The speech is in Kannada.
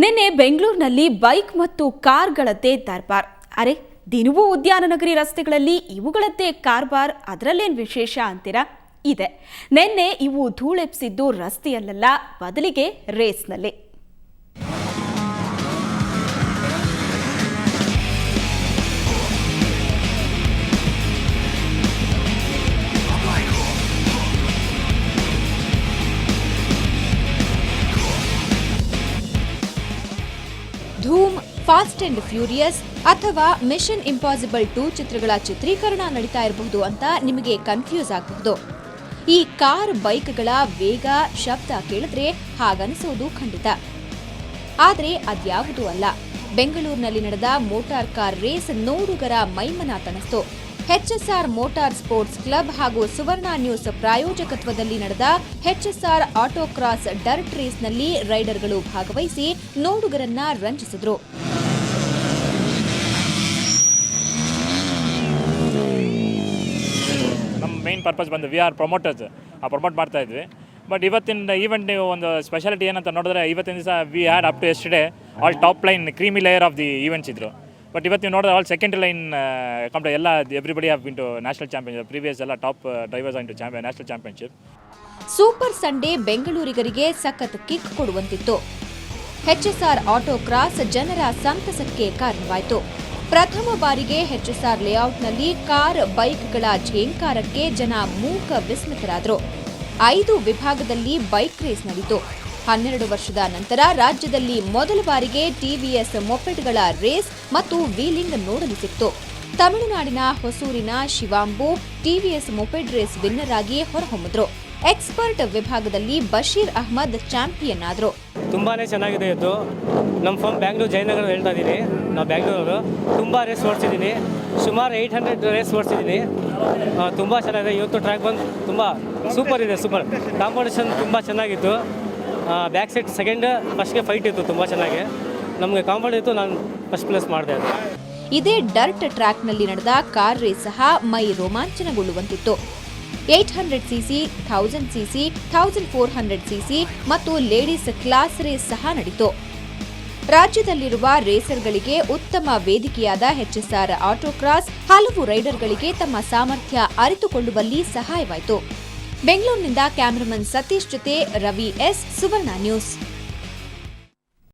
ನಿನ್ನೆ ಬೆಂಗಳೂರಿನಲ್ಲಿ ಬೈಕ್ ಮತ್ತು ಕಾರ್ಗಳದ್ದೇ ದರ್ಬಾರ್. ಅರೆ, ದಿನವೂ ಉದ್ಯಾನನಗರಿ ರಸ್ತೆಗಳಲ್ಲಿ ಇವುಗಳದ್ದೇ ಕಾರ್ಬಾರ್. ಅದರಲ್ಲೇನು ವಿಶೇಷ ಅಂತೀರಾ? ಇದೆ. ನಿನ್ನೆ ಇವು ಧೂಳೆಪ್ಸಿದ್ದು ರಸ್ತೆಯಲ್ಲ, ಬದಲಿಗೆ ರೇಸ್ನಲ್ಲಿ. ಧೂಮ್, ಫಾಸ್ಟ್ ಅಂಡ್ ಫ್ಯೂರಿಯಸ್ ಅಥವಾ ಮಿಷನ್ ಇಂಪಾಸಿಬಲ್ 2 ಚಿತ್ರಗಳ ಚಿತ್ರೀಕರಣ ನಡೀತಾ ಇರಬಹುದು ಅಂತ ನಿಮಗೆ ಕನ್ಫ್ಯೂಸ್ ಆಗಬಹುದು. ಈ ಕಾರ್ ಬೈಕ್ಗಳ ವೇಗ, ಶಬ್ದ ಕೇಳಿದ್ರೆ ಹಾಗನಿಸೋದು ಖಂಡಿತ. ಆದರೆ ಅದ್ಯಾವುದೂ ಅಲ್ಲ. ಬೆಂಗಳೂರಿನಲ್ಲಿ ನಡೆದ ಮೋಟಾರ್ ಕಾರ್ ರೇಸ್ ನೋಡುಗರ ಮೈಮನ ತಣಿಸ್ತು. HSR ಮೋಟಾರ್ ಸ್ಪೋರ್ಟ್ಸ್ ಕ್ಲಬ್ ಹಾಗೂ ಸುವರ್ಣ ನ್ಯೂಸ್ ಪ್ರಾಯೋಜಕತ್ವದಲ್ಲಿ ನಡೆದ HSR ಆಟೋಕ್ರಾಸ್ ಡರ್ಟ್ ರೇಸ್ನಲ್ಲಿ ರೈಡರ್ಗಳು ಭಾಗವಹಿಸಿ ನೋಡುಗರನ್ನ ರಂಜಿಸಿದ್ರು. ನಮ್ಮ ಮೇನ್ ಪರ್ಪಸ್ ಬಂದು ವಿ ಆರ್ ಪ್ರಮೋಟರ್ಸ್, ಪ್ರಮೋಟ್ ಮಾಡ್ತಾ ಇದ್ವಿ. ಬಟ್ ಇವತ್ತಿನ ಈವೆಂಟ್ ಒಂದು ಸ್ಪೆಷಾಲಿಟಿ ಏನಂತ ನೋಡಿದ್ರೆ, ಇವತ್ತಿನ ದಿವಸ we had up to yesterday all top line creamy layer of the events ಇದ್ರು. ಬಟ್ ಇವತ್ತು ನೀವು ನೋಡಿದ್ರೆ ಆಲ್ ಸೆಕೆಂಡ್ ಲೈನ್ ಕಂಪ್ಲೀಟ್ ಎಲ್ಲ everybody have been to national championship. Previous ಎಲ್ಲ top drivers on to national championship. Super Sunday ಬೆಂಗಳೂರಿಗರಿಗೆ ಸಖತ್ ಕಿಕ್ ಕೊಡುವಂತಿತ್ತು. HSR ಆಟೋಕ್ರಾಸ್ ಜನರ ಸಂತಸಕ್ಕೆ ಕಾರಣವಾಯಿತು. ಪ್ರಥಮ ಬಾರಿಗೆ HSR ಲೇಔಟ್ನಲ್ಲಿ ಕಾರ್ ಬೈಕ್ಗಳ ಝೇಂಕಾರಕ್ಕೆ ಜನ ಮೂಕ ವಿಸ್ಮಿತರಾದರು. 5 ವಿಭಾಗದಲ್ಲಿ ಬೈಕ್ ರೇಸ್ ನಡೆಯಿತು. 12 ವರ್ಷದ ನಂತರ ರಾಜ್ಯದಲ್ಲಿ ಮೊದಲ ಬಾರಿಗೆ TVS ಮೊಪೆಡ್ಗಳ ರೇಸ್ ಮತ್ತು ವೀಲಿಂಗ್ ನೋಡಲು ಸಿಕ್ತು. ತಮಿಳುನಾಡಿನ ಹೊಸೂರಿನ ಶಿವಾಂಬು TVS ಮೊಪೆಡ್ ರೇಸ್ ವಿನ್ನರ್ ಆಗಿ ಹೊರಹೊಮ್ಮಿದ್ರು. ಎಕ್ಸ್ಪರ್ಟ್ ವಿಭಾಗದಲ್ಲಿ ಬಶೀರ್ ಅಹ್ಮದ್ ಚಾಂಪಿಯನ್ ಆದರು. ತುಂಬಾನೇ ಚೆನ್ನಾಗಿದೆ ಇದು. ನಮ್ಮ ಫರ್ಮ್ ಬ್ಯಾಂಗ್ಳೂರು ಜಯನಗರ ಹೇಳ್ತಾ ಇದ್ದೀನಿ. ನಾವು ಬ್ಯಾಂಗ್ಳೂರು ತುಂಬ ರೇಸ್ ಓಡಿಸಿದ್ದೀನಿ. ಸುಮಾರು 800 ರೇಸ್ ಓಡಿಸಿದ್ದೀನಿ. ತುಂಬ ಚೆನ್ನಾಗಿದೆ. ಇವತ್ತು ಟ್ರ್ಯಾಕ್ ಬಂದು ತುಂಬ ಸೂಪರ್ ಇದೆ. ಸೂಪರ್ ಕಾಂಪಿಟೇಷನ್ ತುಂಬ ಚೆನ್ನಾಗಿತ್ತು. ಬ್ಯಾಕ್ ಸೈಡ್ ಸೆಕೆಂಡ್, ಫಸ್ಟ್ಗೆ ಫೈಟ್ ಇತ್ತು. ತುಂಬ ಚೆನ್ನಾಗಿ ನಮಗೆ ಕಾಂಪಿಟ್ ಇತ್ತು. ನಾನು ಫಸ್ಟ್ ಪ್ಲೇಸ್ ಮಾಡಿದೆ. ಅದು ಇದೇ ಡರ್ಟ್ ಟ್ರ್ಯಾಕ್ನಲ್ಲಿ ನಡೆದ ಕಾರ್ ರೇಸ್ ಸಹ ಮೈ ರೋಮಾಂಚನಗೊಳ್ಳುವಂತಿತ್ತು. 800cc, 1000cc, 1400cc ಮತ್ತು ಲೇಡೀಸ್ ಕ್ಲಾಸ್ ರೇಸ್ ಸಹ ನಡೆಯಿತು. ರಾಜ್ಯದಲ್ಲಿರುವ ರೇಸರ್ಗಳಿಗೆ ಉತ್ತಮ ವೇದಿಕೆಯಾದ HSR ಆಟೋಕ್ರಾಸ್ ಹಲವು ರೈಡರ್ಗಳಿಗೆ ತಮ್ಮ ಸಾಮರ್ಥ್ಯ ಅರಿತುಕೊಳ್ಳುವಲ್ಲಿ ಸಹಾಯವಾಯಿತು. ಬೆಂಗಳೂರಿನಿಂದ ಕ್ಯಾಮರಾಮನ್ ಸತೀಶ್ ಜೊತೆ ರವಿ ಎಸ್, ಸುವರ್ಣ ನ್ಯೂಸ್.